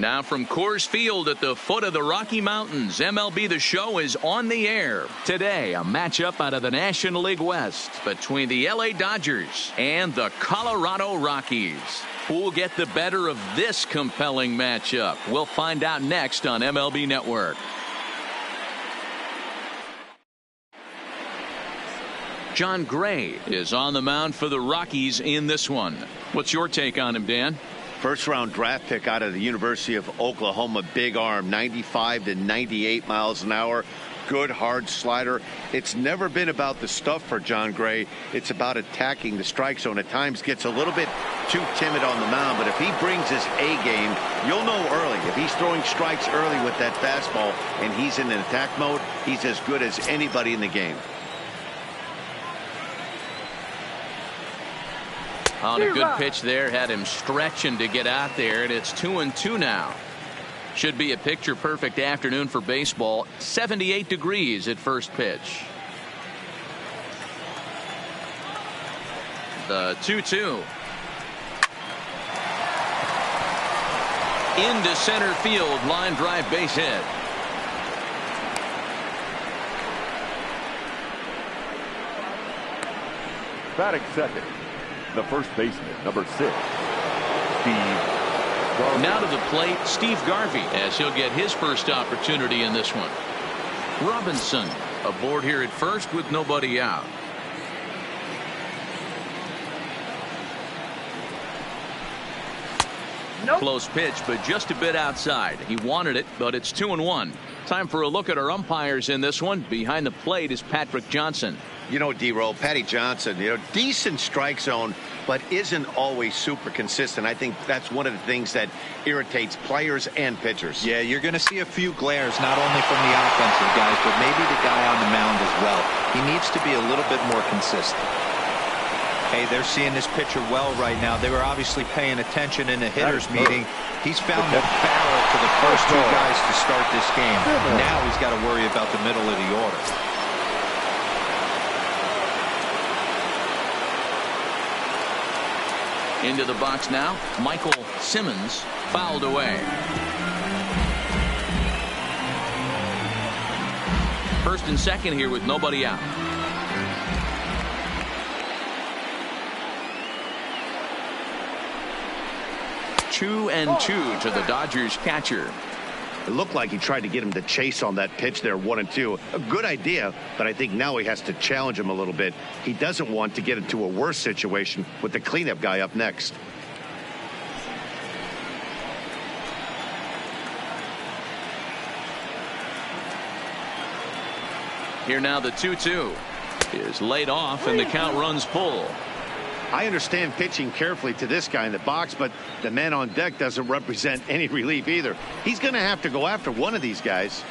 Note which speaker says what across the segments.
Speaker 1: Now from Coors Field at the foot of the Rocky Mountains, MLB The Show is on the air. Today, a matchup out of the National League West between the LA Dodgers and the Colorado Rockies. Who will get the better of this compelling matchup? We'll find out next on MLB Network. John Gray is on the mound for the Rockies in this one. What's your take on him, Dan?
Speaker 2: First-round draft pick out of the University of Oklahoma. Big arm, 95 to 98 miles an hour. Good hard slider. It's never been about the stuff for John Gray. It's about attacking the strike zone. At times gets a little bit too timid on the mound, but if he brings his A game, you'll know early. If he's throwing strikes early with that fastball and he's in an attack mode, he's as good as anybody in the game.
Speaker 1: On a good pitch there, had him stretching to get out there, and it's 2-2 now. Should be a picture-perfect afternoon for baseball. 78 degrees at first pitch. The 2-2. Into center field, line drive base hit.
Speaker 3: Batting second, the first baseman, number 6, Steve Garvey.
Speaker 1: Now to the plate, Steve Garvey, as he'll get his first opportunity in this one. Robinson aboard here at first with nobody out. Nope. Close pitch, but just a bit outside. He wanted it, but it's 2-1. Time for a look at our umpires in this one. Behind the plate is Patrick Johnson.
Speaker 2: You know, D-Roll, Patty Johnson, decent strike zone, but isn't always super consistent. I think that's one of the things that irritates players and pitchers.
Speaker 4: Yeah, you're going to see a few glares, not only from the offensive guys, but maybe the guy on the mound as well. He needs to be a little bit more consistent. Hey, they're seeing this pitcher well right now. They were obviously paying attention in the hitters meeting. He's found the barrel to the first two guys to start this game. Now he's got to worry about the middle of the order.
Speaker 1: Into the box now, Michael Simmons fouled away. First and second here with nobody out. Two and two to the Dodgers catcher.
Speaker 2: It looked like he tried to get him to chase on that pitch there, 1-2. A good idea, but I think now he has to challenge him a little bit. He doesn't want to get into a worse situation with the cleanup guy up next.
Speaker 1: Here now the 2-2 is laid off and the count runs full.
Speaker 2: I understand pitching carefully to this guy in the box, but the man on deck doesn't represent any relief either. He's going to have to go after one of these guys.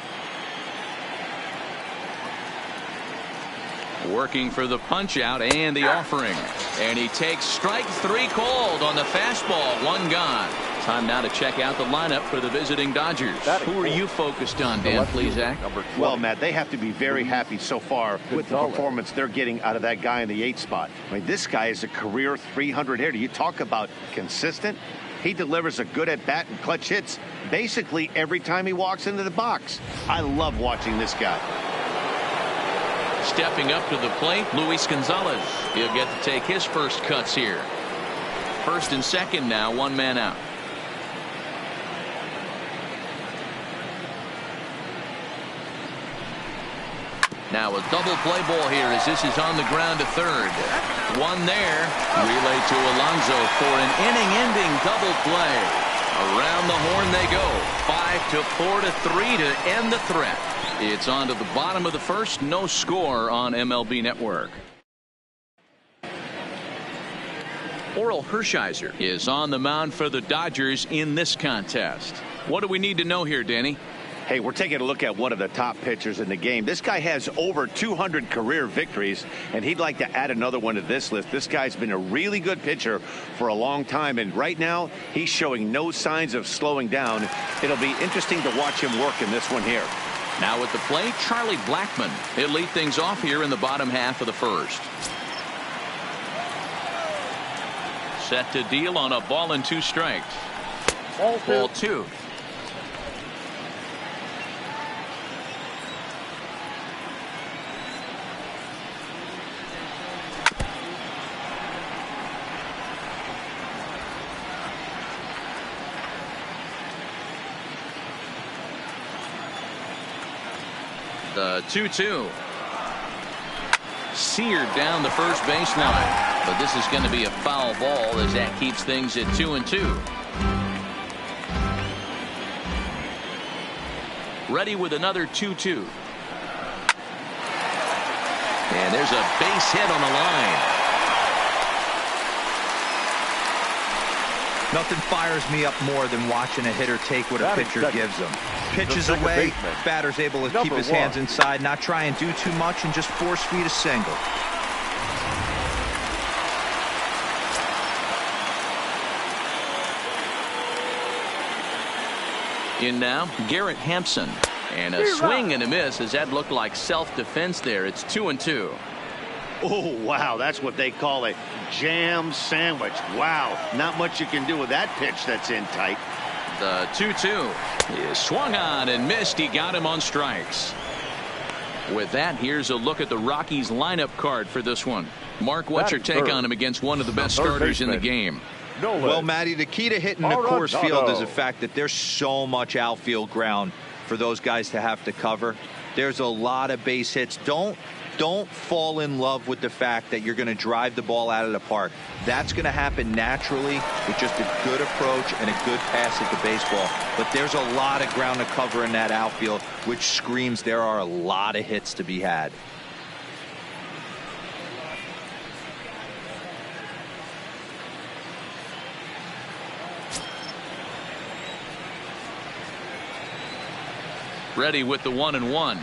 Speaker 1: Working for the punch out and the offering. And he takes strike 3 called on the fastball. 1 gone. Time now to check out the lineup for the visiting Dodgers. Who are you focused on, Dan, please, Zach?
Speaker 2: Well, Matt, they have to be very happy so far with the performance they're getting out of that guy in the 8th spot. I mean, this guy is a career 300 hitter. You talk about consistent. He delivers a good at-bat and clutch hits basically every time he walks into the box. I love watching this guy.
Speaker 1: Stepping up to the plate, Luis Gonzalez. He'll get to take his first cuts here. First and second now, 1 man out. Now a double play ball here as this is on the ground to third. 1 there. Relay to Alonso for an inning-ending double play. Around the horn they go. 5-4-3 to end the threat. It's on to the bottom of the first. No score on MLB Network. Oral Hershiser is on the mound for the Dodgers in this contest. What do we need to know here, Danny?
Speaker 2: Hey, we're taking a look at one of the top pitchers in the game. This guy has over 200 career victories, and he'd like to add another one to this list. This guy's been a really good pitcher for a long time, and right now he's showing no signs of slowing down. It'll be interesting to watch him work in this one here.
Speaker 1: Now at the plate, Charlie Blackmon. He'll lead things off here in the bottom half of the first. Set to deal on a ball and 2 strikes. Ball 2. The 2-2. Seared down the first baseline, but this is going to be a foul ball as that keeps things at 2-2. Ready with another 2-2. And there's a base hit on the line.
Speaker 4: Nothing fires me up more than watching a hitter take what a pitcher gives them. Pitches away, batter's able to keep his hands inside, not try and do too much, and just force feed a single.
Speaker 1: In now, Garrett Hampson. And a swing and a miss as that looked like self-defense there. It's 2-2.
Speaker 2: Oh, wow. That's what they call a jam sandwich. Wow. Not much you can do with that pitch that's in tight.
Speaker 1: The 2-2 is swung on and missed. He got him on strikes. With that, here's a look at the Rockies lineup card for this one. Mark, what's your take on him against one of the best starters in the game?
Speaker 4: Well, Matty, the key to hitting the course field is the fact that there's so much outfield ground for those guys to have to cover. There's a lot of base hits. Don't fall in love with the fact that you're going to drive the ball out of the park. That's going to happen naturally with just a good approach and a good pass at the baseball. But there's a lot of ground to cover in that outfield, which screams there are a lot of hits to be had.
Speaker 1: Ready with the 1-1.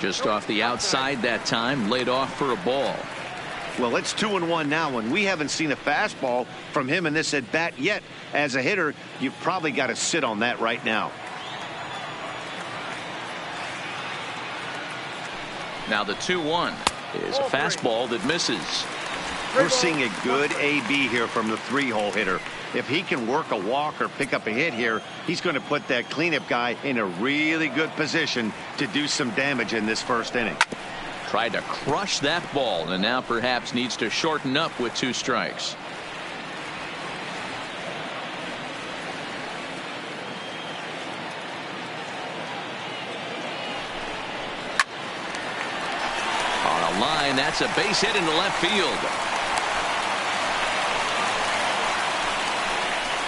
Speaker 1: Just off the outside that time, laid off for a ball.
Speaker 2: Well, it's 2-1 now, and we haven't seen a fastball from him in this at bat yet. As a hitter, you've probably got to sit on that right now.
Speaker 1: Now the 2-1 is a fastball that misses.
Speaker 2: We're seeing a good AB here from the three-hole hitter. If he can work a walk or pick up a hit here, he's going to put that cleanup guy in a really good position to do some damage in this first inning.
Speaker 1: Tried to crush that ball and now perhaps needs to shorten up with 2 strikes. On a line, that's a base hit into left field.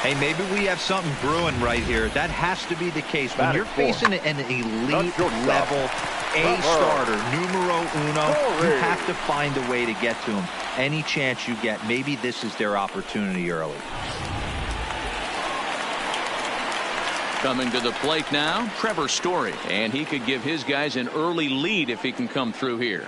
Speaker 4: Hey, maybe we have something brewing right here. That has to be the case. When you're facing an elite level A starter, numero uno, you have to find a way to get to him. Any chance you get, maybe this is their opportunity early.
Speaker 1: Coming to the plate now, Trevor Story. And he could give his guys an early lead if he can come through here.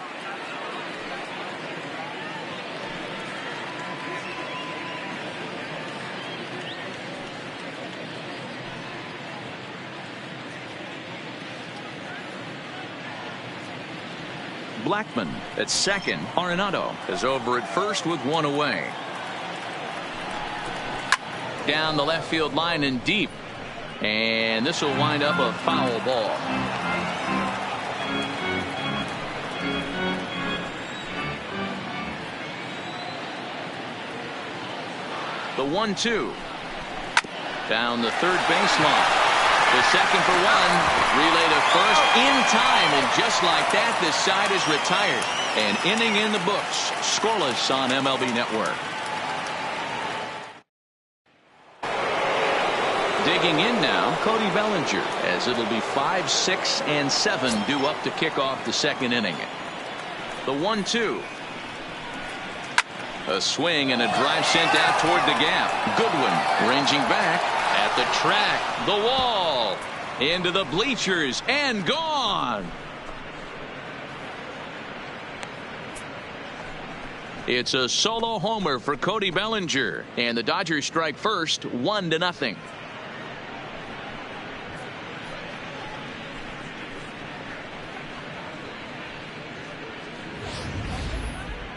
Speaker 1: Blackman at second. Arenado is over at first with 1 away. Down the left field line and deep. And this will wind up a foul ball. The 1-2. Down the third baseline. The second for 1. Relay to first in time, and just like that, this side is retired. An inning in the books. Scoreless on MLB Network. Digging in now, Cody Bellinger, as it'll be 5, 6, and 7 due up to kick off the second inning. The 1-2. A swing and a drive sent out toward the gap. Goodwin ranging back at the track, the wall, into the bleachers, and gone. It's a solo homer for Cody Bellinger, and the Dodgers strike first, 1-0.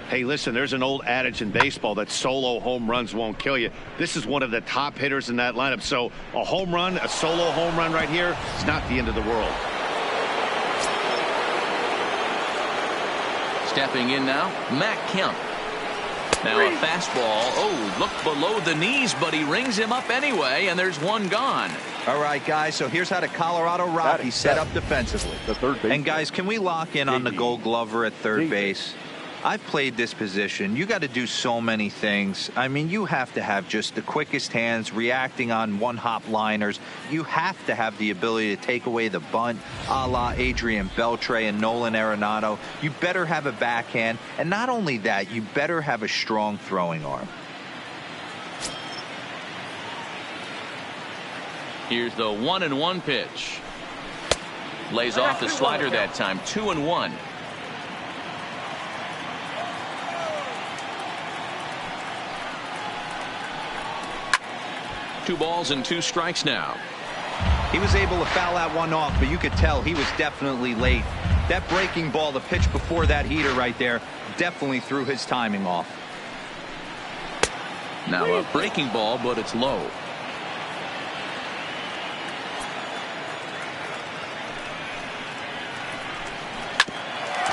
Speaker 2: Hey, listen, there's an old adage in baseball that solo home runs won't kill you. This is one of the top hitters in that lineup. So a home run, a solo home run right here, it's not the end of the world.
Speaker 1: Stepping in now, Matt Kemp. Now a fastball. Oh, look below the knees, but he rings him up anyway, and there's 1 gone.
Speaker 4: All right, guys, so here's how the Colorado Rockies set up defensively.
Speaker 3: The third base.
Speaker 4: And, guys, can we lock in on the Gold Glover at third base? I've played this position. You got to do so many things. I mean, you have to have just the quickest hands, reacting on one-hop liners. You have to have the ability to take away the bunt, a la Adrian Beltre and Nolan Arenado. You better have a backhand. And not only that, you better have a strong throwing arm.
Speaker 1: Here's the 1-1 pitch. Lays off the slider that time. 2-1. Two balls and two strikes now.
Speaker 4: He was able to foul that one off, but you could tell he was definitely late. That breaking ball, the pitch before that heater right there, definitely threw his timing off.
Speaker 1: Now a breaking ball, but it's low.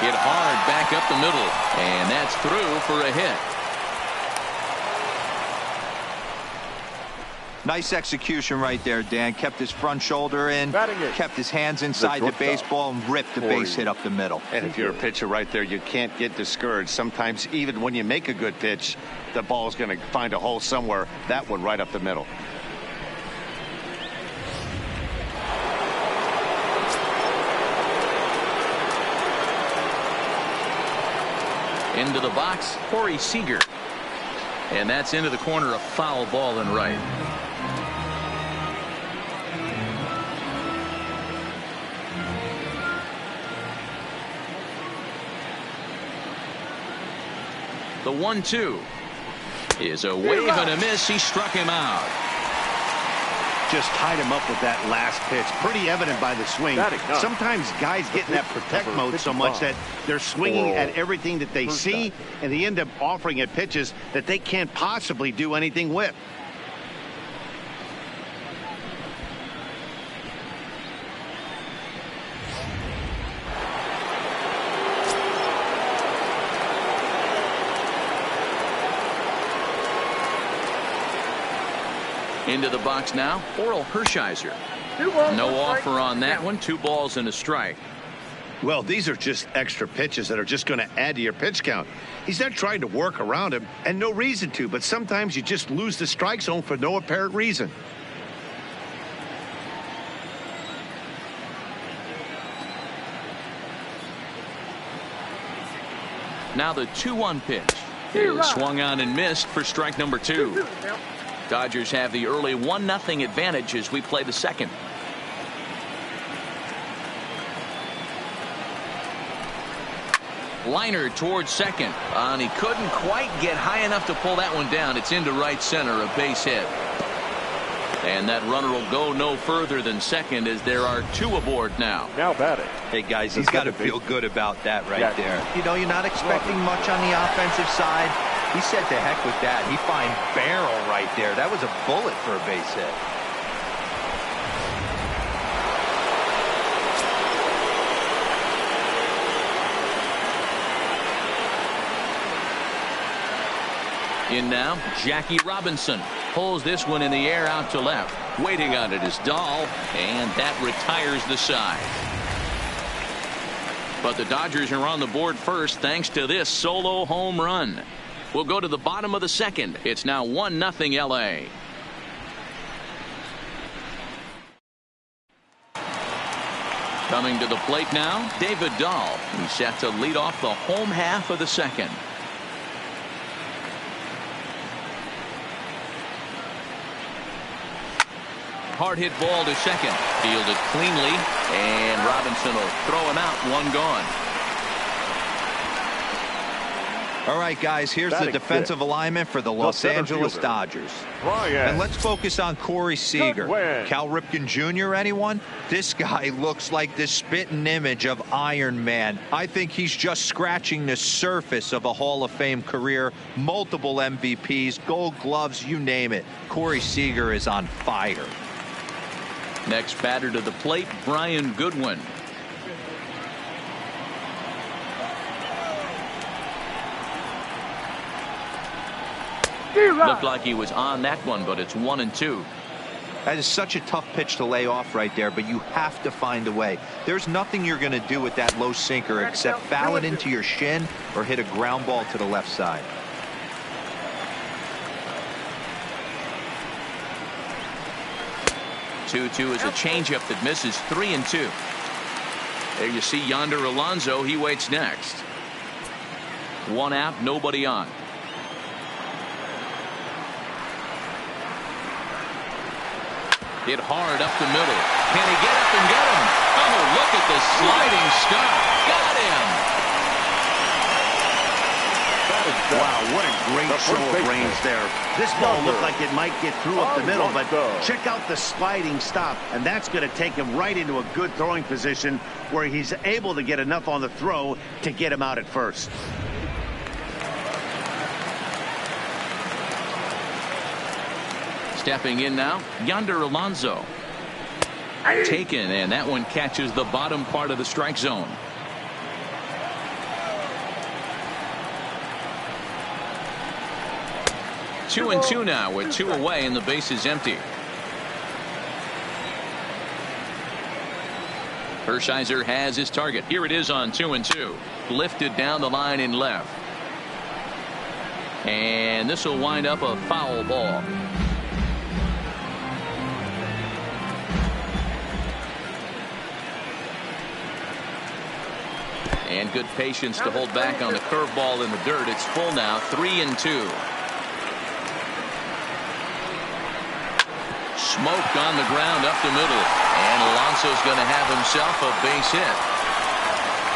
Speaker 1: Hit hard back up the middle, and that's through for a hit.
Speaker 4: Nice execution right there, Dan. Kept his front shoulder in, kept his hands inside the baseball, and ripped the base hit up the middle.
Speaker 2: And if you're a pitcher right there, you can't get discouraged. Sometimes even when you make a good pitch, the ball's going to find a hole somewhere. That one right up the middle.
Speaker 1: Into the box, Corey Seager. And that's into the corner, a foul ball and right. The 1-2 is a wave and a miss. He struck him out.
Speaker 2: Just tied him up with that last pitch. Pretty evident by the swing. Sometimes guys get in that protect mode so much that they're swinging at everything that they see, and they end up offering at pitches that they can't possibly do anything with.
Speaker 1: Into the box now, Oral Hershiser. No offer on that one. 2 balls and a strike.
Speaker 2: Well, these are just extra pitches that are just going to add to your pitch count. He's not trying to work around him, and no reason to, but sometimes you just lose the strike zone for no apparent reason.
Speaker 1: Now the 2-1 pitch is swung on and missed for strike number 2. Dodgers have the early 1-0 advantage as we play the second. Liner towards second, and he couldn't quite get high enough to pull that one down. It's into right center, a base hit. And that runner will go no further than second as there are 2 aboard now.
Speaker 3: Now batting.
Speaker 4: Hey, guys, he's got to feel good about that right there. You know, you're not expecting much on the offensive side. He said to heck with that. He finds barrel right there. That was a bullet for a base hit.
Speaker 1: In now, Jackie Robinson pulls this one in the air out to left. Waiting on it is Dahl, and that retires the side. But the Dodgers are on the board first thanks to this solo home run. We'll go to the bottom of the second. It's now 1-0 LA. Coming to the plate now, David Dahl. He's set to lead off the home half of the second. Hard hit ball to second. Fielded cleanly, and Robinson will throw him out. 1 gone.
Speaker 4: All right, guys, here's the defensive alignment for the Los Angeles Dodgers. And let's focus on Corey Seager. Cal Ripken Jr., anyone? This guy looks like the spitting image of Iron Man. I think he's just scratching the surface of a Hall of Fame career. Multiple MVPs, Gold Gloves, you name it. Corey Seager is on fire.
Speaker 1: Next batter to the plate, Brian Goodwin. Looked like he was on that one, but it's 1-2.
Speaker 4: That is such a tough pitch to lay off right there, but you have to find a way. There's nothing you're going to do with that low sinker except foul it into your shin or hit a ground ball to the left side.
Speaker 1: Two is a changeup that misses. 3-2. There you see Yonder Alonso. He waits next. One out, nobody on. Hit hard up the middle. Can he get up and get him? Oh, look at the sliding stop. Got him.
Speaker 2: Wow, what a great show of range there. This ball looked like it might get through up the middle, but check out the sliding stop, and that's going to take him right into a good throwing position where he's able to get enough on the throw to get him out at first.
Speaker 1: Stepping in now, Yonder Alonso. Taken, and that one catches the bottom part of the strike zone. Two and two now with two away and the base is empty. Hershiser has his target. Here it is on 2-2. Lifted down the line in left. And this will wind up a foul ball. And good patience to hold back on the curveball in the dirt. It's full now, 3-2. Smoke on the ground up the middle. And Alonso's going to have himself a base hit.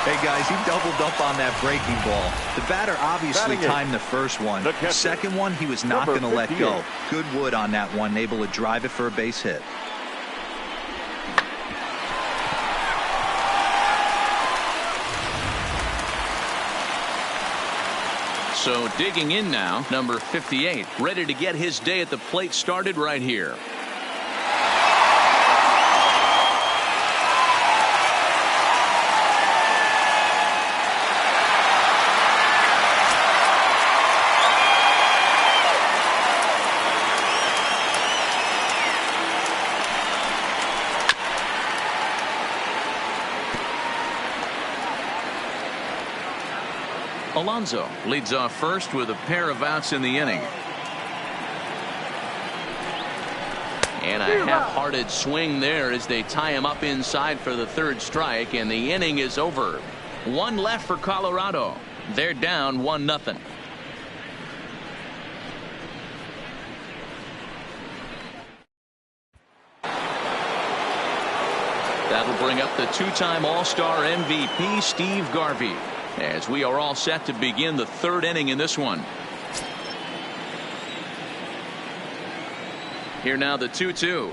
Speaker 4: Hey, guys, he doubled up on that breaking ball. The batter obviously timed the first one. The second one, he was not going to let go. Good wood on that one, able to drive it for a base hit.
Speaker 1: So digging in now, number 58, ready to get his day at the plate started right here. Alonso leads off first with a pair of outs in the inning. And a half-hearted swing there as they tie him up inside for the third strike, and the inning is over. One left for Colorado. They're down 1-0. That'll bring up the two-time All-Star MVP Steve Garvey, as we are all set to begin the third inning in this one. Here now the 2-2.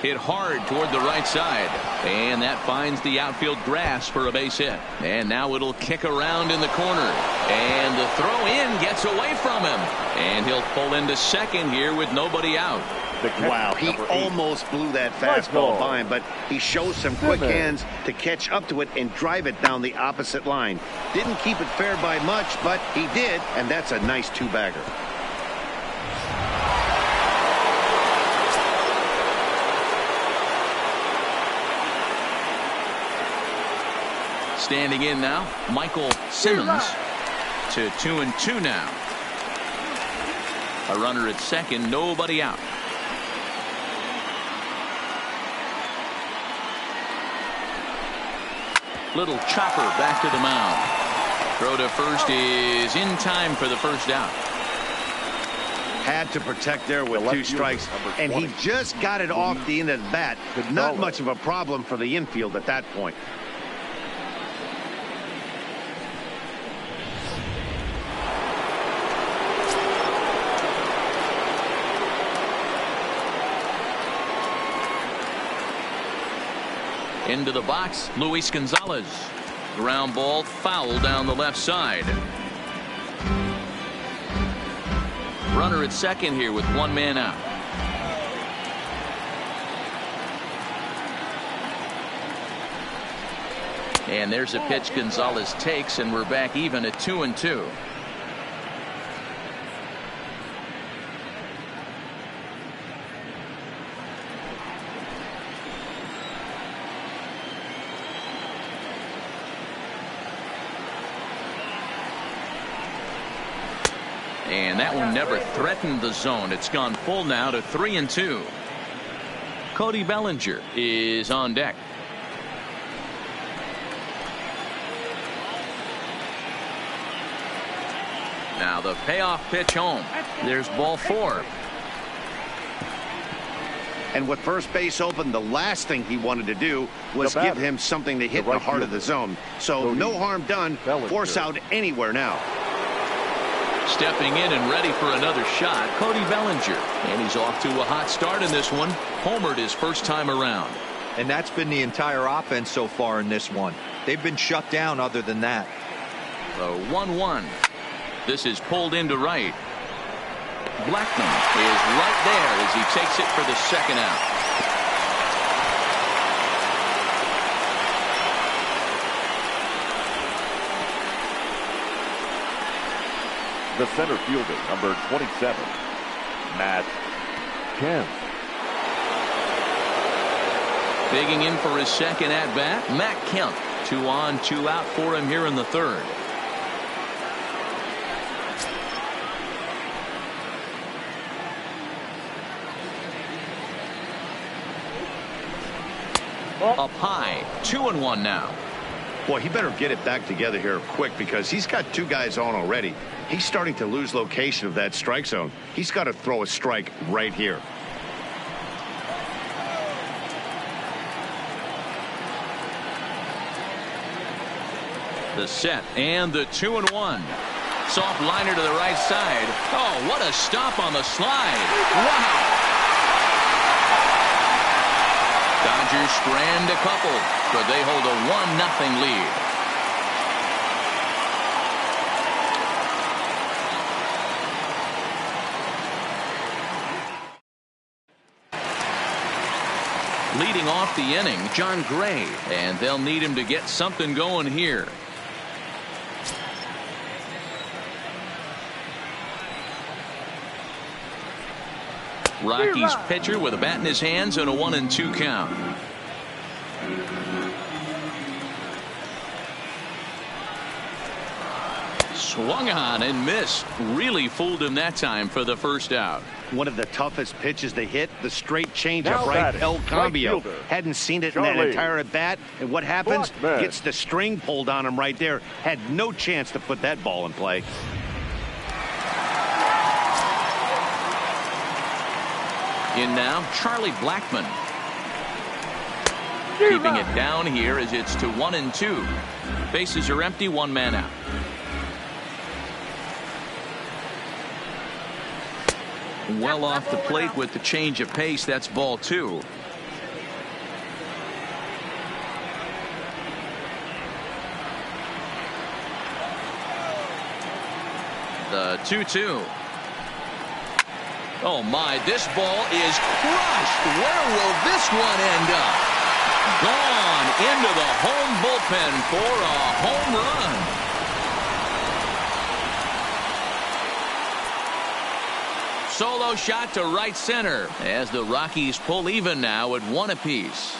Speaker 1: Hit hard toward the right side, and that finds the outfield grass for a base hit. And now it'll kick around in the corner, and the throw in gets away from him, and he'll pull into second here with nobody out.
Speaker 2: Wow, he almost blew that fastball by him, but he shows some quick hands to catch up to it and drive it down the opposite line. Didn't keep it fair by much, but he did, and that's a nice two-bagger.
Speaker 1: Standing in now, Michael Simmons to 2-2 now. A runner at second, nobody out. Little chopper back to the mound. Throw to first is in time for the first out.
Speaker 2: Had to protect there with two strikes, and he just got it off the end of the bat. Not much of a problem for the infield at that point.
Speaker 1: Into the box, Luis Gonzalez. Ground ball, foul down the left side. Runner at second here with one man out. And there's a pitch Gonzalez takes, and we're back even at 2-2. And that one never threatened the zone. It's gone full now to 3-2. Cody Bellinger is on deck. Now the payoff pitch home. There's ball 4.
Speaker 2: And with first base open, the last thing he wanted to do was give him something to hit in the heart of the zone. So no harm done. Force out anywhere now.
Speaker 1: Stepping in and ready for another shot, Cody Bellinger. And he's off to a hot start in this one. Homered his first time around.
Speaker 4: And that's been the entire offense so far in this one. They've been shut down other than that.
Speaker 1: The 1-1. This is pulled into right. Blackman is right there as he takes it for the second out.
Speaker 3: The center fielder, number 27, Matt Kemp.
Speaker 1: Digging in for his second at bat, Matt Kemp. 2 on, 2 out for him here in the third. Up high, 2-1 now.
Speaker 2: Boy, he better get it back together here quick because he's got 2 guys on already. He's starting to lose location of that strike zone. He's got to throw a strike right here.
Speaker 1: The set and the 2-1. Soft liner to the right side. Oh, what a stop on the slide. Wow. Dodgers strand a couple, but they hold a 1-0 lead. Leading off the inning, John Gray, and they'll need him to get something going here. Rockies pitcher with a bat in his hands and a 1-2 count. Swung on and missed. Really fooled him that time for the first out.
Speaker 2: One of the toughest pitches to hit, the straight changeup, right? El Cambio. Hadn't seen it in that entire at bat. And what happens? Gets the string pulled on him right there. Had no chance to put that ball in play.
Speaker 1: In now, Charlie Blackman. Keeping it down here as it's to 1-2. Bases are empty, 1 man out. Well off the plate with the change of pace. That's ball 2. The 2-2. Oh my, this ball is crushed. Where will this one end up? Gone into the home bullpen for a home run. Solo shot to right center as the Rockies pull even now at 1 apiece.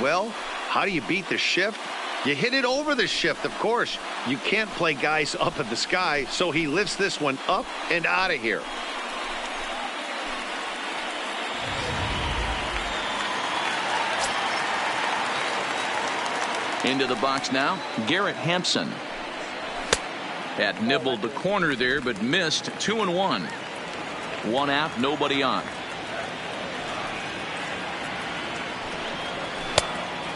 Speaker 2: Well, how do you beat the shift? You hit it over the shift, of course. You can't play guys up in the sky, so he lifts this one up and out of here.
Speaker 1: Into the box now, Garrett Hampson. Had nibbled the corner there, but missed. 2-1. 1 out, nobody on.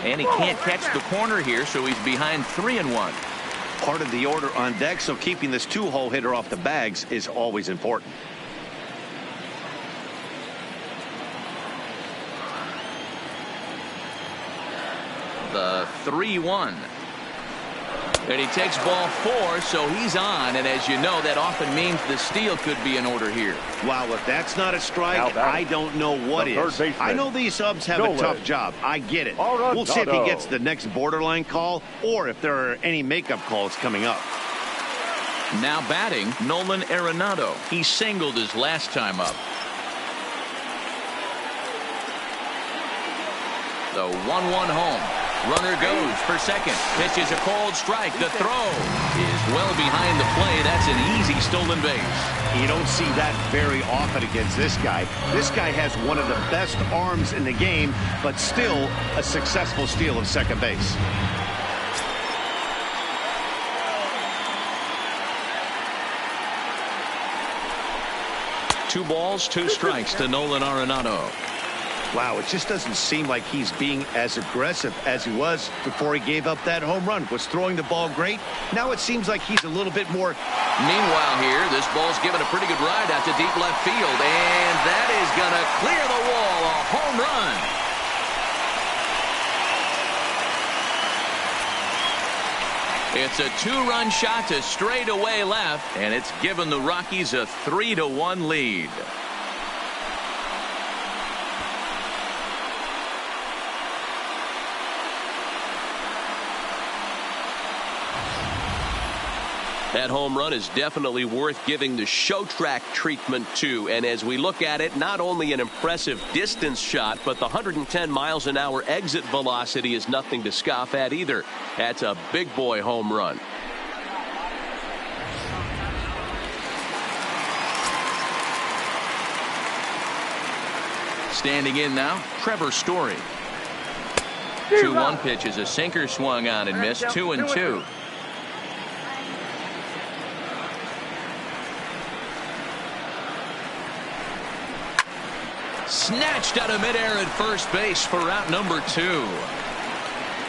Speaker 1: And he can't catch the corner here, so he's behind 3-1.
Speaker 2: Part of the order on deck, so keeping this 2-hole hitter off the bags is always important.
Speaker 1: The 3-1. And he takes ball 4, so he's on. And as you know, that often means the steal could be in order here.
Speaker 2: Wow, if that's not a strike, I don't know what is. I know these subs have a tough job. I get it. We'll see if he gets the next borderline call or if there are any makeup calls coming up.
Speaker 1: Now batting, Nolan Arenado. He singled his last time up. The 1-1 home. Runner goes for second. Pitch is a cold strike. The throw is well behind the play. That's an easy stolen base.
Speaker 2: You don't see that very often against this guy. This guy has one of the best arms in the game, but still a successful steal of second base.
Speaker 1: Two balls, two strikes to Nolan Arenado.
Speaker 2: Wow, it just doesn't seem like he's being as aggressive as he was before he gave up that home run. Was throwing the ball great. Now it seems like he's a little bit more.
Speaker 1: Meanwhile here, this ball's given a pretty good ride out to deep left field, and that is going to clear the wall. A home run. It's a two-run shot to straightaway left, and it's given the Rockies a 3-1 lead.
Speaker 5: That home run is definitely worth giving the show track treatment to. And as we look at it, not only an impressive distance shot, but the 110 miles an hour exit velocity is nothing to scoff at either. That's a big boy home run.
Speaker 1: Standing in now, Trevor Story. 2-1 pitch is a sinker, swung on and missed. 2-2. Snatched out of midair at first base for route number 2.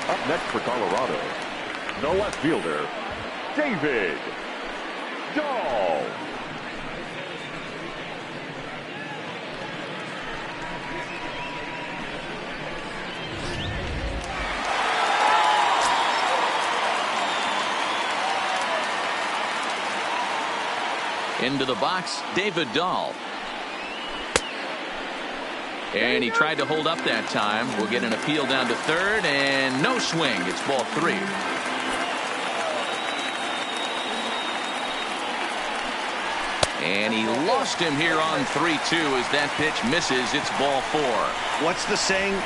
Speaker 3: Up next for Colorado, the left fielder, David Dahl.
Speaker 1: Into the box, David Dahl. And he tried to hold up that time. We'll get an appeal down to third, and no swing. It's ball 3. And he lost him here on 3-2 as that pitch misses. It's ball 4.
Speaker 2: What's the saying?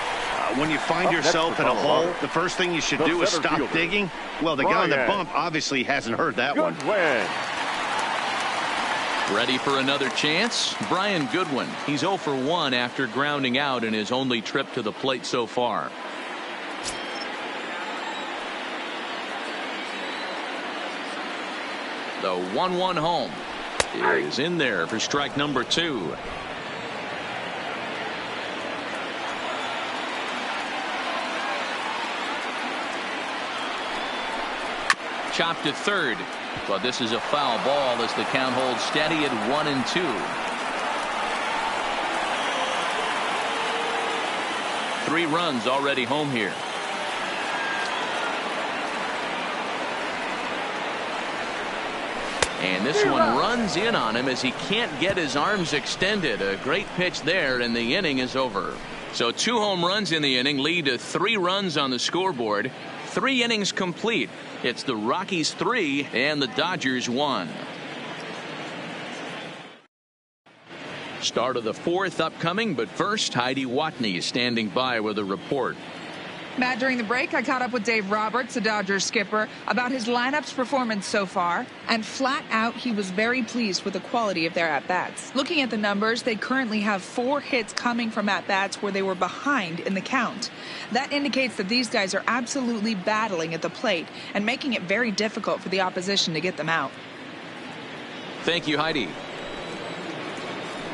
Speaker 2: When you find yourself in a hole, the first thing you should do is stop digging. Well, the guy on the bump obviously hasn't heard that one.
Speaker 1: Ready for another chance? Brian Goodwin. He's 0 for 1 after grounding out in his only trip to the plate so far. The 1-1 home is in there for strike number 2. Chopped to third. But this is a foul ball as the count holds steady at 1-2. Three runs already home here. And this one runs in on him as he can't get his arms extended. A great pitch there, and the inning is over. So 2 home runs in the inning lead to 3 runs on the scoreboard. 3 innings complete. It's the Rockies 3 and the Dodgers 1. Start of the 4th upcoming, but first, Heidi Watney standing by with a report.
Speaker 6: Matt, during the break, I caught up with Dave Roberts, the Dodgers skipper, about his lineup's performance so far, and flat out, he was very pleased with the quality of their at-bats. Looking at the numbers, they currently have 4 hits coming from at-bats where they were behind in the count. That indicates that these guys are absolutely battling at the plate and making it very difficult for the opposition to get them out.
Speaker 1: Thank you, Heidi.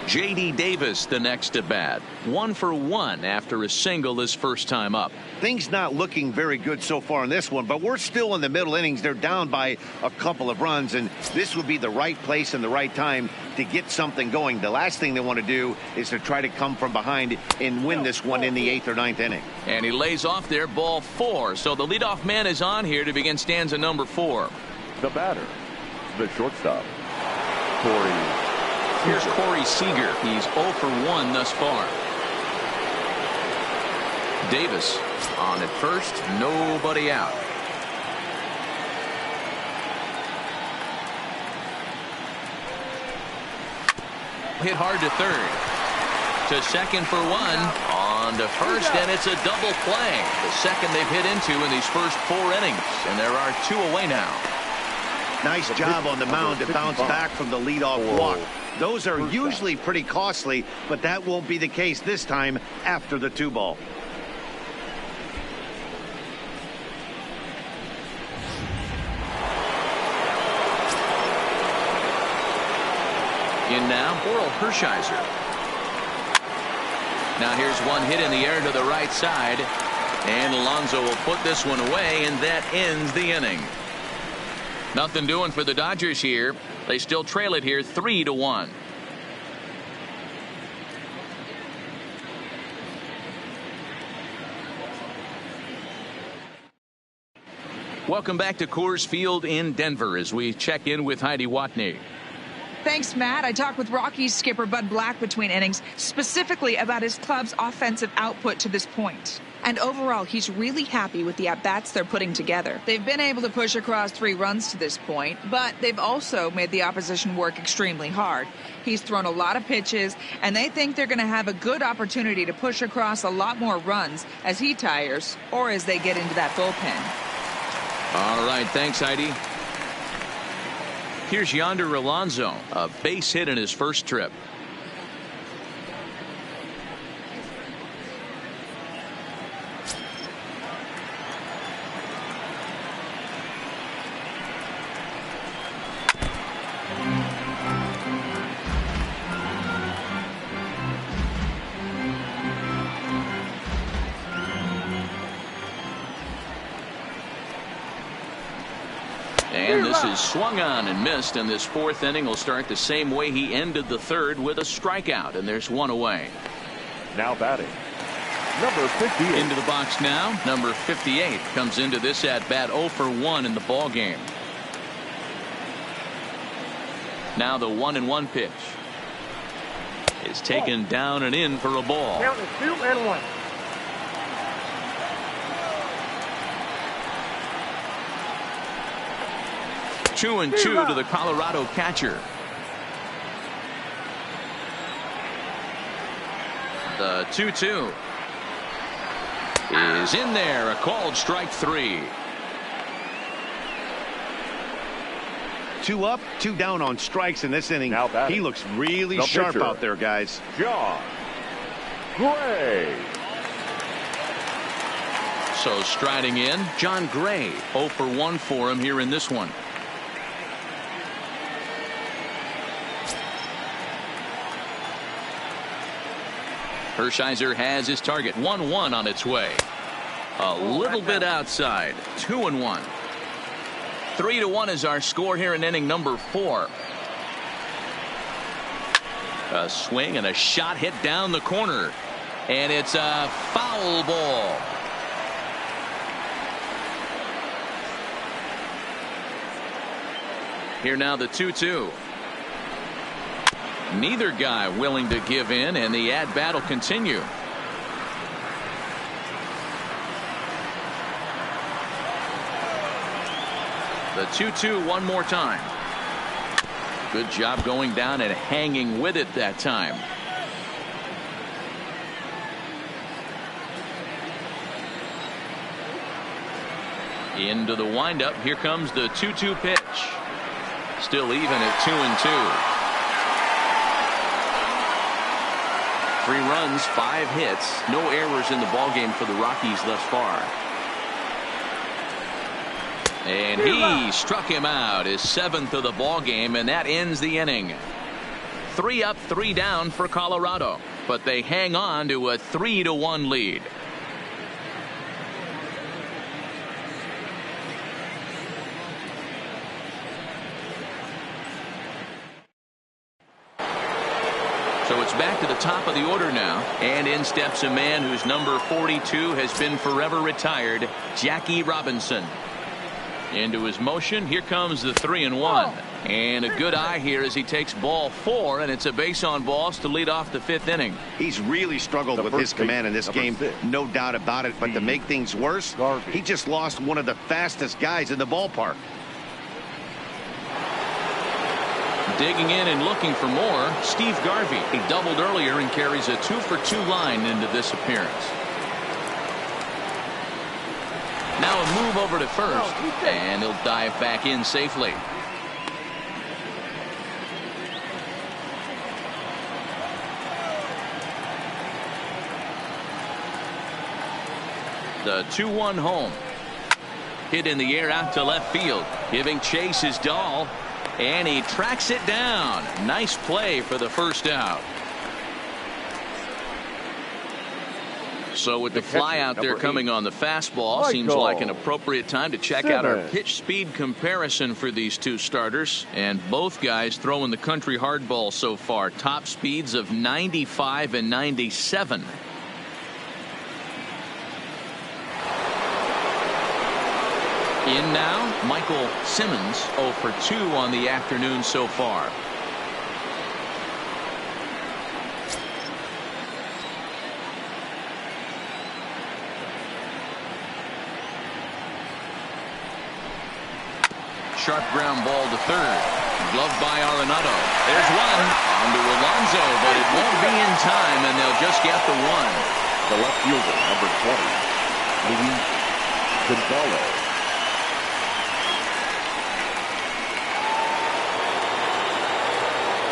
Speaker 1: J.D. Davis, the next at bat. 1 for 1 after a single his first time up.
Speaker 2: Things not looking very good so far in this one, but we're still in the middle innings. They're down by a couple of runs, and this would be the right place and the right time to get something going. The last thing they want to do is to try to come from behind and win this one in the 8th or 9th inning.
Speaker 1: And he lays off there, ball 4. So the leadoff man is on here to begin stanza number 4.
Speaker 3: The batter, the shortstop, Corey.
Speaker 1: Here's Corey Seager. He's 0 for 1 thus far. Davis on at first, nobody out. Hit hard to third. To second for 1. On On to first, and it's a double play. The second they've hit into in these first 4 innings. And there are 2 away now.
Speaker 2: Nice job on the mound to bounce back from the leadoff walk. Those are usually pretty costly, but that won't be the case this time after the 2-ball.
Speaker 1: In now, Oral Hershiser. Now here's one hit in the air to the right side. And Alonso will put this one away, and that ends the inning. Nothing doing for the Dodgers here. They still trail it here 3-1. Welcome back to Coors Field in Denver as we check in with Heidi Watney.
Speaker 6: Thanks, Matt. I talked with Rockies skipper Bud Black between innings, specifically about his club's offensive output to this point. And overall, he's really happy with the at-bats they're putting together. They've been able to push across 3 runs to this point, but they've also made the opposition work extremely hard. He's thrown a lot of pitches, and they think they're going to have a good opportunity to push across a lot more runs as he tires or as they get into that bullpen.
Speaker 1: All right, thanks, Heidi. Here's Yonder Alonso, a base hit in his first trip. And this is swung on and missed, and this 4th inning will start the same way he ended the 3rd with a strikeout, and there's 1 away.
Speaker 3: Now batting, number 58.
Speaker 1: Into the box now, number 58 comes into this at bat 0 for 1 in the ball game. Now the 1-1 pitch is taken down and in for a ball.
Speaker 7: Count is 2-1.
Speaker 1: 2-2 to the Colorado catcher. The 2-2 is in there, a called strike 3.
Speaker 2: 2 up, 2 down on strikes in this inning.
Speaker 3: Now
Speaker 2: he looks really sharp out there, guys.
Speaker 3: John Gray.
Speaker 1: So striding in, John Gray. 0 for 1 for him here in this one. Hershiser has his target. 1-1 on its way. A little bit outside. 2-1. 3-1 is our score here in inning number 4. A swing and a shot hit down the corner. And it's a foul ball. Here now the 2-2. Neither guy willing to give in, and the at-bat will continue. The 2-2 one more time. Good job going down and hanging with it that time. Into the windup. Here comes the 2-2 pitch. Still even at 2-2. 3 runs, 5 hits, no errors in the ballgame for the Rockies thus far. And he struck him out, his 7th of the ballgame, and that ends the inning. 3 up, 3 down for Colorado, but they hang on to a 3-1 lead. So it's back to the top of the order now, and in steps a man whose number 42 has been forever retired, Jackie Robinson. Into his motion, here comes the 3-1, and a good eye here as he takes ball 4, and it's a base on balls to lead off the 5th inning.
Speaker 2: He's really struggled with his command in this game, no doubt about it, but to make things worse, he just lost one of the fastest guys in the ballpark.
Speaker 1: Digging in and looking for more, Steve Garvey. He doubled earlier and carries a 2-for-2 line into this appearance. Now a move over to first, and he'll dive back in safely. The 2-1 home. Hit in the air out to left field. Giving chase is Dahl. And he tracks it down. Nice play for the first out. So with the fly out there coming on the fastball, seems like an appropriate time to check out our pitch speed comparison for these two starters. And both guys throwing the country hardball so far. Top speeds of 95 and 97. In now, Michael Simmons, 0 for 2 on the afternoon so far. Sharp ground ball to third. Gloved by Arenado. There's one. On to Alonso, but it won't be in time, and they'll just get the one.
Speaker 3: The left fielder, number 20, Luis Gonzalez.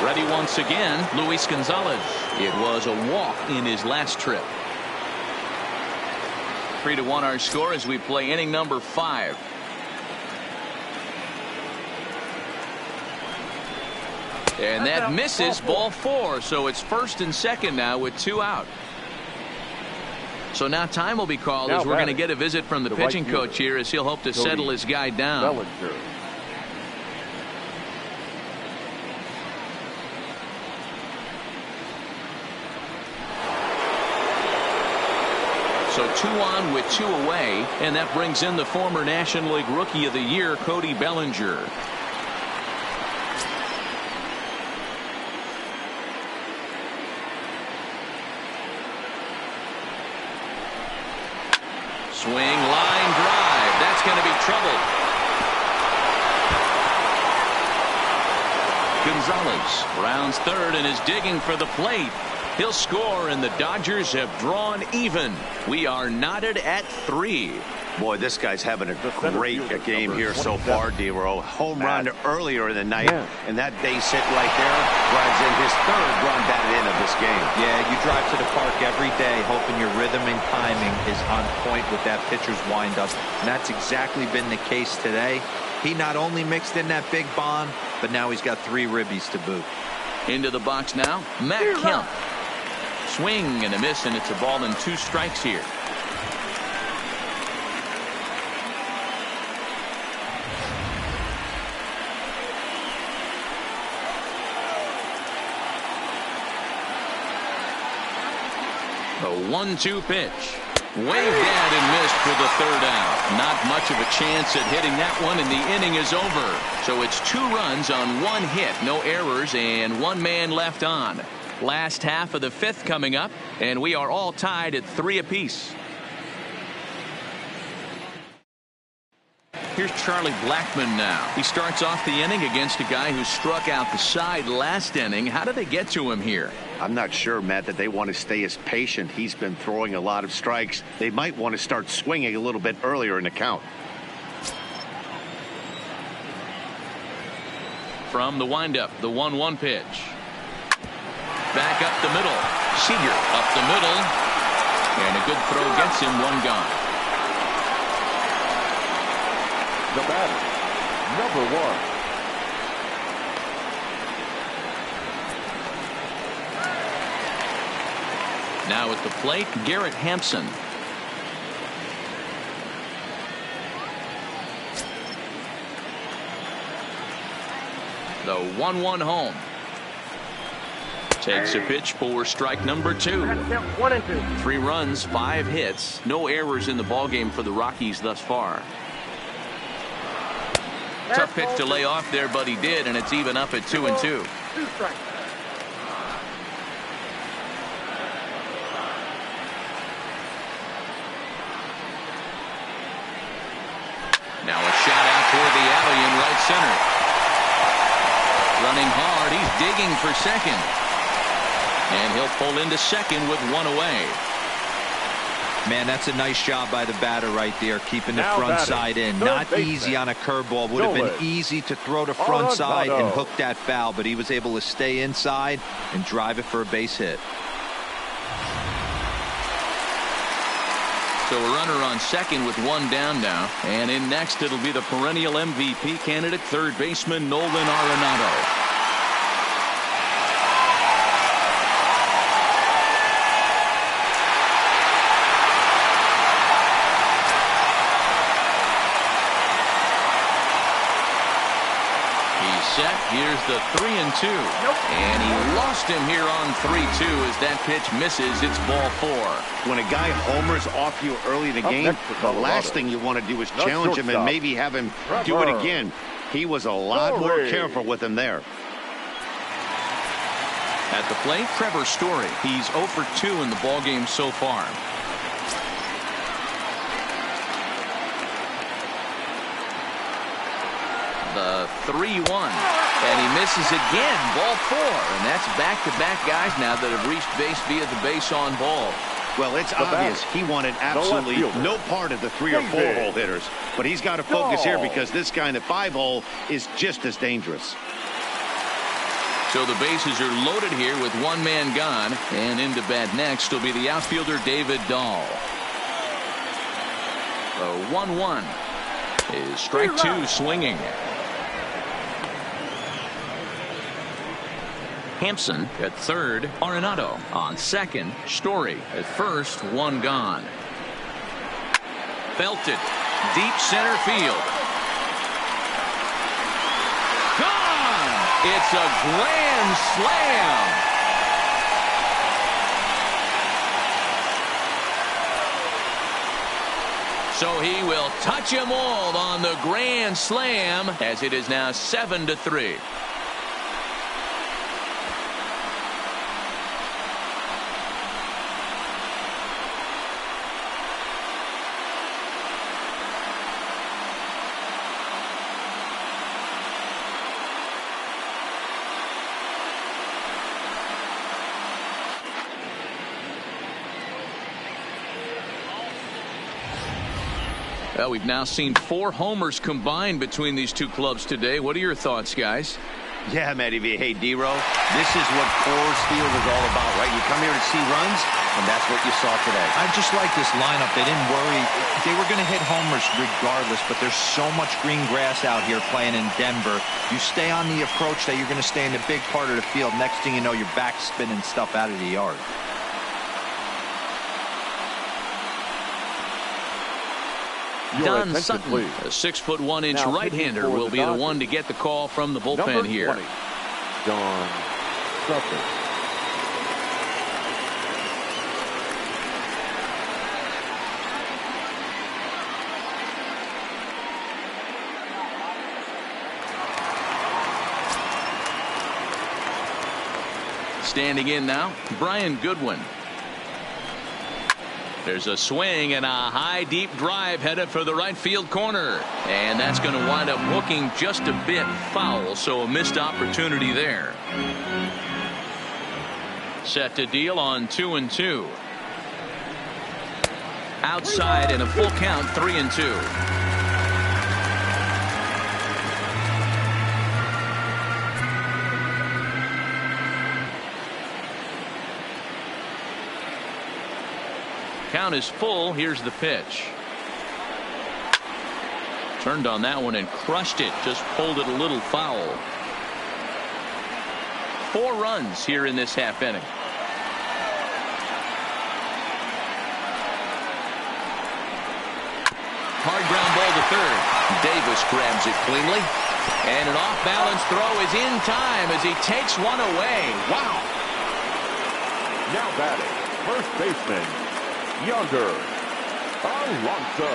Speaker 1: Ready once again, Luis Gonzalez. It was a walk in his last trip. 3-1 our score as we play inning number 5. And that misses, ball 4. So it's first and second now with 2 out. So now time will be called as we're going to get a visit from the pitching coach here as he'll hope to settle his guy down. So 2 on with 2 away, and that brings in the former National League Rookie of the Year, Cody Bellinger. Swing, line drive. That's going to be trouble. Gonzalez rounds third and is digging for the plate. He'll score, and the Dodgers have drawn even. We are knotted at 3.
Speaker 2: Boy, this guy's having a great game here so far, D-Row. Home run earlier in the night, and that base hit right there drives in his 3rd run batted in of this game.
Speaker 4: Yeah, you drive to the park every day hoping your rhythm and timing is on point with that pitcher's windup, and that's exactly been the case today. He not only mixed in that big bomb, but now he's got 3 ribbies to boot.
Speaker 1: Into the box now, Matt Kemp. Swing and a miss, and it's a ball and 2 strikes here. The 1-2 pitch. Waved at and missed for the 3rd out. Not much of a chance at hitting that one, and the inning is over. So it's 2 runs on 1 hit, no errors, and 1 man left on. Last half of the 5th coming up, and we are all tied at 3 apiece. Here's Charlie Blackmon now. He starts off the inning against a guy who struck out the side last inning. How did they get to him here?
Speaker 2: I'm not sure, Matt, that they want to stay as patient. He's been throwing a lot of strikes. They might want to start swinging a little bit earlier in the count.
Speaker 1: From the windup, the 1-1 pitch. Back up the middle. Seager up the middle. And a good throw gets him 1 gone.
Speaker 3: The batter, number 1.
Speaker 1: Now at the plate, Garrett Hampson. The 1-1 home. Takes a pitch for strike number 2.
Speaker 7: 1 and 2.
Speaker 1: 3 runs, 5 hits, no errors in the ballgame for the Rockies thus far. Tough pitch to lay off there, but he did, and it's even up at 2 and 2.
Speaker 7: 2 strikes.
Speaker 1: Now a shot out toward the alley in right center. running hard. He's digging for second. And he'll pull into second with one away.
Speaker 4: Man, that's a nice job by the batter right there, keeping the
Speaker 3: Now
Speaker 4: front
Speaker 3: batting,
Speaker 4: side in.
Speaker 3: third
Speaker 4: Not
Speaker 3: baseman.
Speaker 4: easy on a curveball. Would have been easy to throw to front side and hook that foul, but he was able to stay inside and drive it for a base hit.
Speaker 1: So a runner on second with one down now. And in next, it'll be the perennial MVP candidate, third baseman Nolan Arenado. Set. Here's the 3-2. And he lost him here on 3-2 as that pitch misses. It's ball 4.
Speaker 2: When a guy homers off you early in the game, the last thing you want to do is challenge him and maybe have him do it again. He was a lot more careful with him there.
Speaker 1: At the plate, Trevor Story. He's 0 for 2 in the ballgame so far. The 3-1. And he misses again. Ball 4. And that's back-to-back guys now that have reached base via the base on ball.
Speaker 2: Well, it's obvious he wanted absolutely no part of the 3 or 4 hole hitters. But he's got to focus here because this guy in the 5 hole is just as dangerous.
Speaker 1: So the bases are loaded here with one man gone. And into bat next will be the outfielder David Dahl. The 1-1 is strike 2 swinging. Hampson at third. Arenado on second. Story at first. One gone. Belted. Deep center field. Gone! It's a grand slam. So he will touch them all on the grand slam as it is now 7-3. Well, we've now seen 4 homers combined between these two clubs today. What are your thoughts, guys?
Speaker 2: Yeah, Matty V. Hey, D-Row, this is what Coors Field is all about, right? You come here to see runs, and that's what you saw today.
Speaker 4: I just like this lineup. They didn't worry. They were going to hit homers regardless, but there's so much green grass out here playing in Denver. You stay on the approach that you're going to stay in the big part of the field. Next thing you know, you're back spinning stuff out of the yard.
Speaker 1: Don Sutton, a 6'1" right-hander, will be the one to get the call from the bullpen here.
Speaker 3: Don Sutton.
Speaker 1: Standing in now, Brian Goodwin. There's a swing and a high deep drive headed for the right field corner, and that's going to wind up hooking just a bit foul, so a missed opportunity there. Set to deal on 2-2. Outside and a full count, 3-2. Count is full. Here's the pitch. Turned on that one and crushed it. Just pulled it a little foul. 4 runs here in this half inning. Hard ground ball to third. Davis grabs it cleanly. And an off-balance throw is in time as he takes one away. Wow.
Speaker 3: Now batting, first baseman, Yonder Alonso.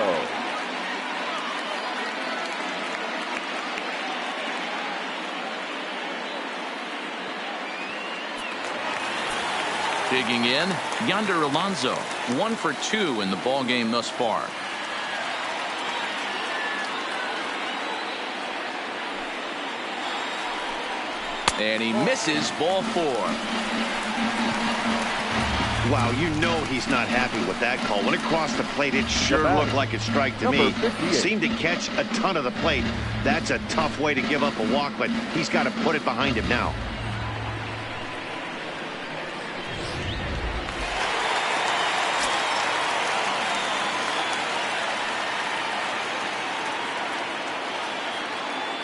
Speaker 1: Digging in, Yonder Alonso, 1 for 2 in the ball game thus far. And he misses ball 4.
Speaker 2: Wow, you know he's not happy with that call. When it crossed the plate, it sure looked like a strike to me. Seemed to catch a ton of the plate. That's a tough way to give up a walk, but he's got to put it behind him now.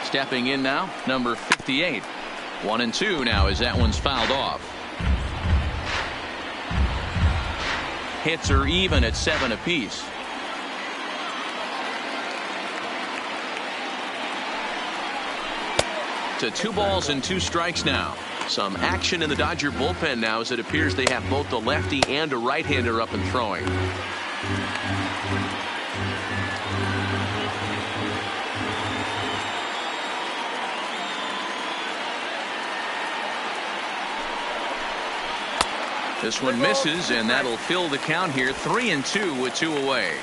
Speaker 1: Stepping in now, number 58. 1-2 now as that one's fouled off. Hits are even at 7 apiece. To 2 balls and 2 strikes now. Some action in the Dodger bullpen now as it appears they have both a lefty and a right-hander up and throwing. This one misses, and that'll fill the count here. 3-2 with 2 away.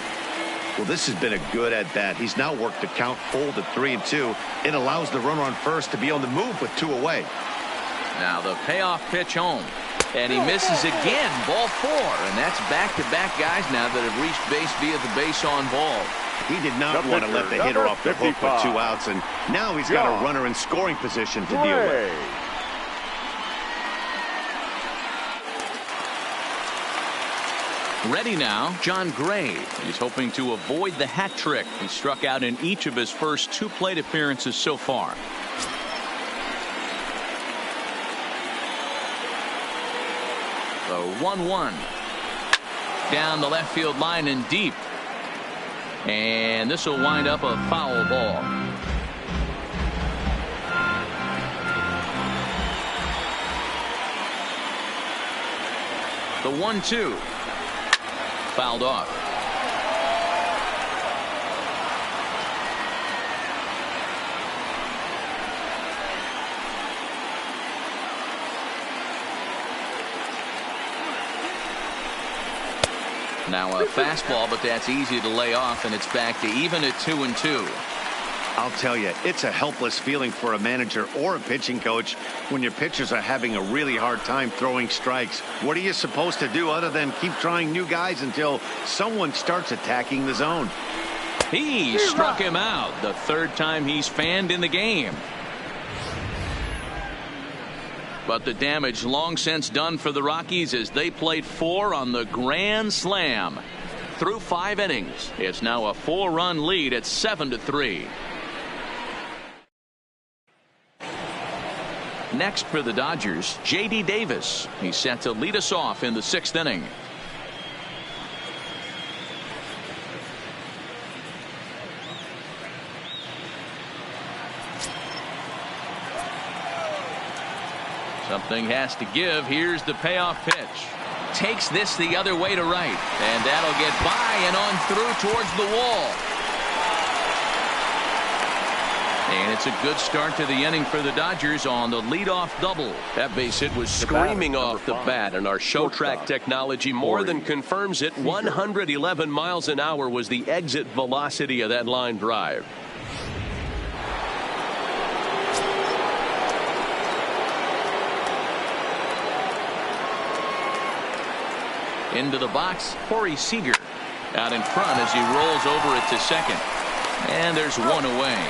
Speaker 2: Well, this has been a good at-bat. He's now worked the count full to 3-2. It allows the runner on first to be on the move with 2 away.
Speaker 1: Now the payoff pitch home. And he misses again. Ball 4. And that's back-to-back guys now that have reached base via the base on ball.
Speaker 2: He did not want to let the hitter off the hook with 2 outs. And now he's got a runner in scoring position to deal with.
Speaker 1: Ready now, John Gray. He's hoping to avoid the hat trick. He struck out in each of his first 2 plate appearances so far. The 1-1. Down the left field line and deep. And this will wind up a foul ball. The 1-2. Fouled off. Now a fastball, but that's easy to lay off, and it's back to even at 2-2.
Speaker 2: I'll tell you, it's a helpless feeling for a manager or a pitching coach when your pitchers are having a really hard time throwing strikes. What are you supposed to do other than keep trying new guys until someone starts attacking the zone?
Speaker 1: He struck him out. The 3rd time he's fanned in the game. But the damage long since done for the Rockies as they played 4 on the grand slam. Through 5 innings, it's now a 4-run lead at 7-3. Next for the Dodgers, J.D. Davis. He's set to lead us off in the 6th inning. Something has to give. Here's the payoff pitch. Takes this the other way to right. And that'll get by and on through towards the wall. And it's a good start to the inning for the Dodgers on the leadoff double.
Speaker 5: That base hit was screaming off the bat, and our show track technology more than confirms it. 111 miles an hour was the exit velocity of that line drive.
Speaker 1: Into the box, Corey Seager out in front as he rolls over it to second. And there's 1 away.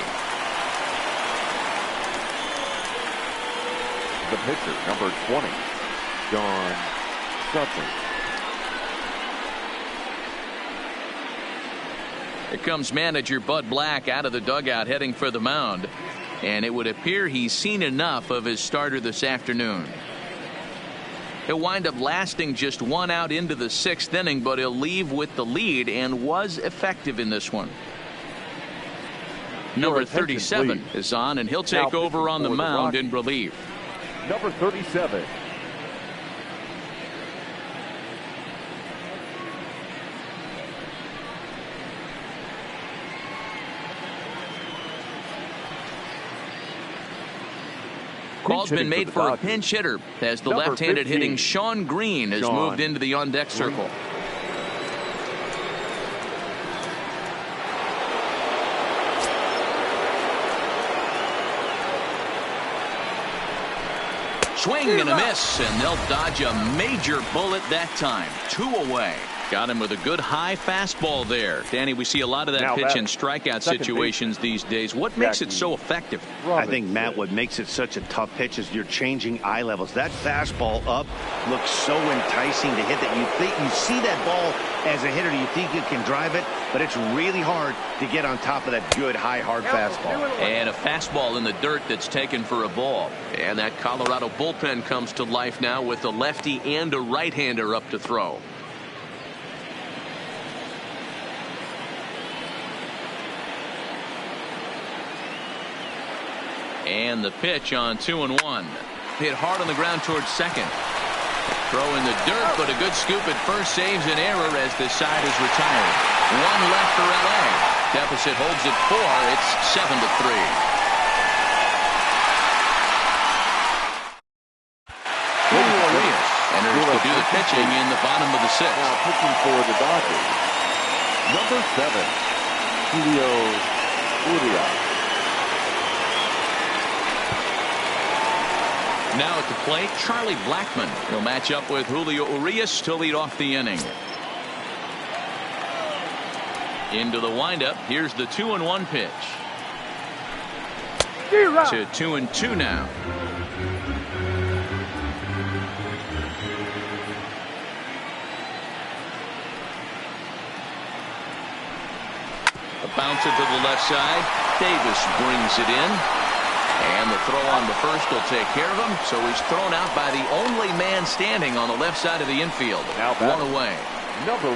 Speaker 3: The pitcher, number 20, John Sutton.
Speaker 1: Here comes manager Bud Black out of the dugout heading for the mound. And it would appear he's seen enough of his starter this afternoon. He'll wind up lasting just 1 out into the 6th inning, but he'll leave with the lead and was effective in this one. Number 37 is on, and he'll take over on the mound in relief.
Speaker 3: Number 37.
Speaker 1: Call's been made for a pinch hitter as the left-handed hitting Sean Green has moved into the on-deck circle. Swing and a miss, and they'll dodge a major bullet that time. 2 away. Got him with a good high fastball there. Danny, we see a lot of that pitch in strikeout situations these days. What makes it so effective?
Speaker 2: I think, Matt, what makes it such a tough pitch is you're changing eye levels. That fastball up looks so enticing to hit that you see that ball as a hitter, you think you can drive it, but it's really hard to get on top of that good high hard fastball.
Speaker 1: And a fastball in the dirt that's taken for a ball. And that Colorado bullpen comes to life now with a lefty and a right-hander up to throw. And the pitch on 2-1. Hit hard on the ground towards second. Throw in the dirt, but a good scoop at first saves an error as the side is retired. 1 left for LA. Deficit holds at 4. It's 7-3. Urias enters to do the pitching in the bottom of the 6th.
Speaker 3: Now pitching for the Dodgers, number 7, Julio Urias.
Speaker 1: Now at the plate, Charlie Blackmon. He'll match up with Julio Urias to lead off the inning. Into the windup. Here's the 2-1 pitch. To 2-2 now. A bouncer to the left side. Davis brings it in. And the throw on the first will take care of him. So he's thrown out by the only man standing on the left side of the infield.
Speaker 3: Now
Speaker 1: 1 away.
Speaker 3: Number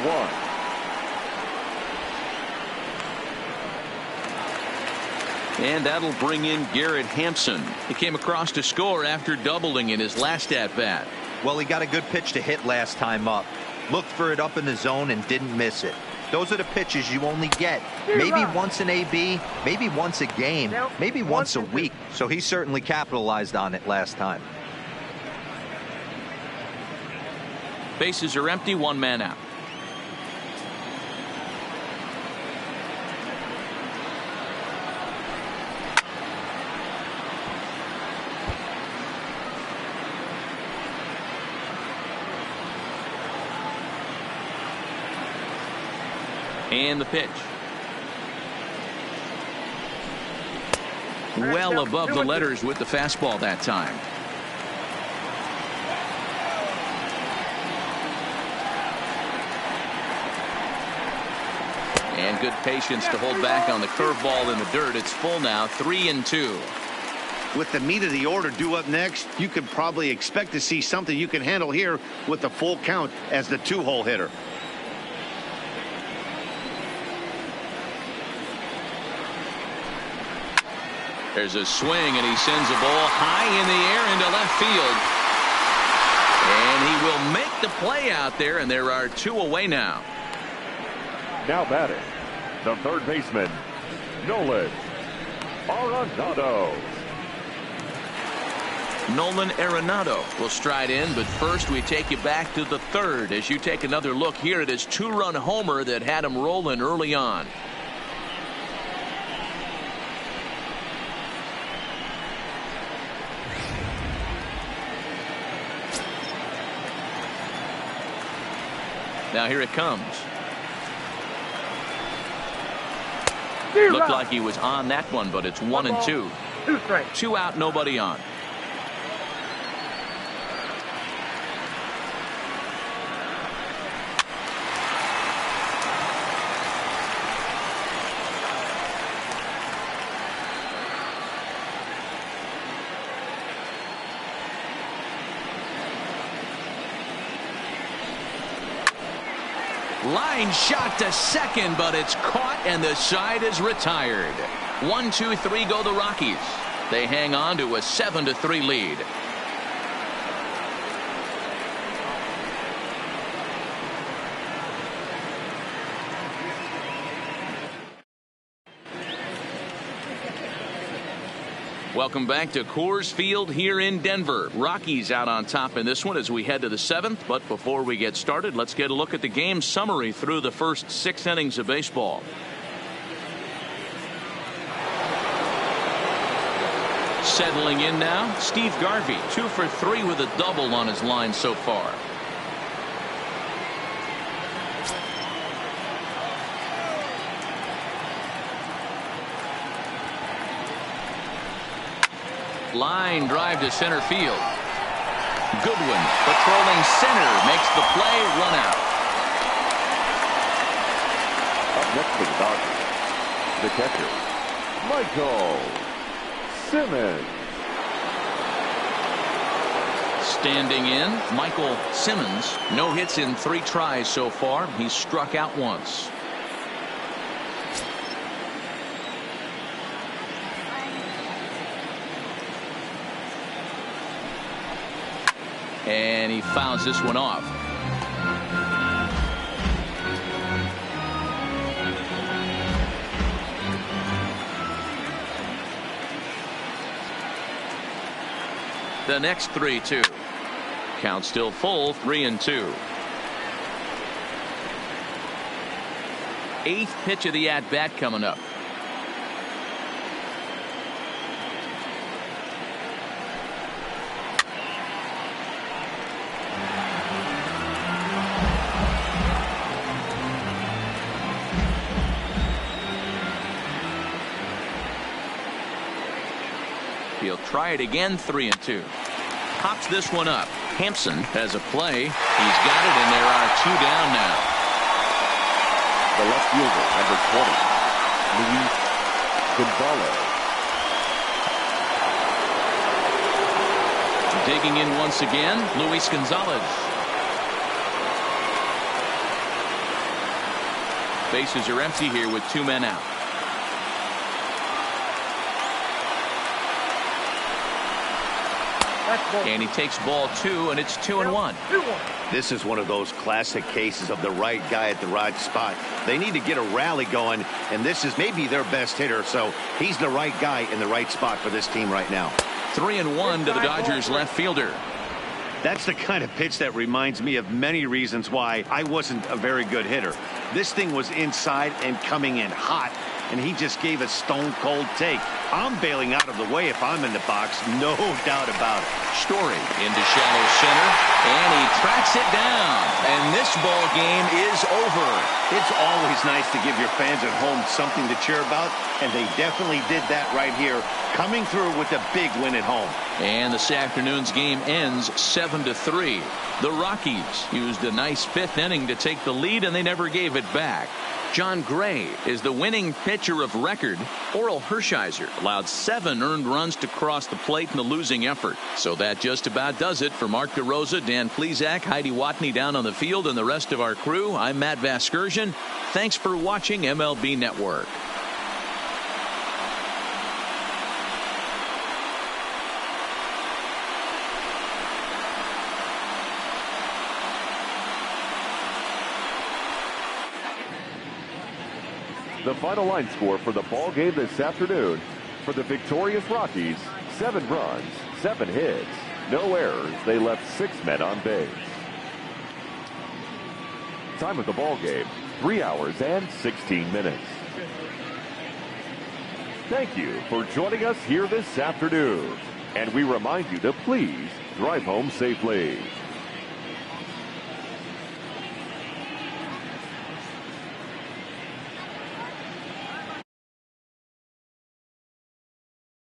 Speaker 3: 1.
Speaker 1: And that'll bring in Garrett Hampson. He came across to score after doubling in his last at-bat.
Speaker 4: Well, he got a good pitch to hit last time up. Looked for it up in the zone and didn't miss it. Those are the pitches you only get maybe once an AB, maybe once a game, maybe once a week. So he certainly capitalized on it last time.
Speaker 1: Bases are empty, 1 man out. And the pitch. Well above the letters with the fastball that time. And good patience to hold back on the curveball in the dirt. It's full now, 3-2.
Speaker 2: With the meat of the order due up next, you could probably expect to see something you can handle here with the full count as the 2-hole hitter.
Speaker 1: There's a swing, and he sends a ball high in the air into left field. And he will make the play out there, and there are 2 away now.
Speaker 3: Now batting, the third baseman, Nolan Arenado.
Speaker 1: Nolan Arenado will stride in, but first we take you back to the 3rd as you take another look here at his 2-run homer that had him rolling early on. Now here it comes. Looked like he was on that one, but it's 1-2. 2 out, nobody on. Line shot to second, but it's caught and the side is retired. 1-2-3 go the Rockies. They hang on to a 7-3 lead. Welcome back to Coors Field here in Denver. Rockies out on top in this one as we head to the 7th. But before we get started, let's get a look at the game summary through the first 6 innings of baseball. Settling in now, Steve Garvey, 2 for 3 with a double on his line so far. Line drive to center field. Goodwin patrolling center makes the play, run out.
Speaker 3: Up next for the Dodgers, the catcher, Michael Simmons.
Speaker 1: Standing in, Michael Simmons. No hits in 3 tries so far. He's struck out once. And he fouls this one off. The next 3-2. Count still full, 3-2. 8th pitch of the at-bat coming up. He'll try it again, 3-2. Pops this one up. Hampson has a play. He's got it, and there are 2 down now.
Speaker 3: The left fielder, number 20, Luis Gonzalez.
Speaker 1: Digging in once again, Luis Gonzalez. Bases are empty here with 2 men out. And he takes ball 2, and it's 2-1.
Speaker 2: This is one of those classic cases of the right guy at the right spot. They need to get a rally going, and this is maybe their best hitter, so he's the right guy in the right spot for this team right now.
Speaker 1: 3-1 to the Dodgers left fielder.
Speaker 2: That's the kind of pitch that reminds me of many reasons why I wasn't a very good hitter. This thing was inside and coming in hot, and he just gave a stone-cold take. I'm bailing out of the way if I'm in the box, no doubt about it.
Speaker 1: Story into shallow center, and he tracks it down. And this ball game is over.
Speaker 2: It's always nice to give your fans at home something to cheer about, and they definitely did that right here, coming through with a big win at home.
Speaker 1: And this afternoon's game ends 7-3. The Rockies used a nice 5th inning to take the lead, and they never gave it back. John Gray is the winning pitcher of record. Oral Hershiser allowed 7 earned runs to cross the plate in the losing effort. So that just about does it. For Mark DeRosa, Dan Plesac, Heidi Watney down on the field, and the rest of our crew, I'm Matt Vasgersian. Thanks for watching MLB Network.
Speaker 3: The final line score for the ball game this afternoon: for the victorious Rockies, 7 runs, 7 hits, no errors. They left 6 men on base. Time of the ball game, 3 hours and 16 minutes. Thank you for joining us here this afternoon, and we remind you to please drive home safely.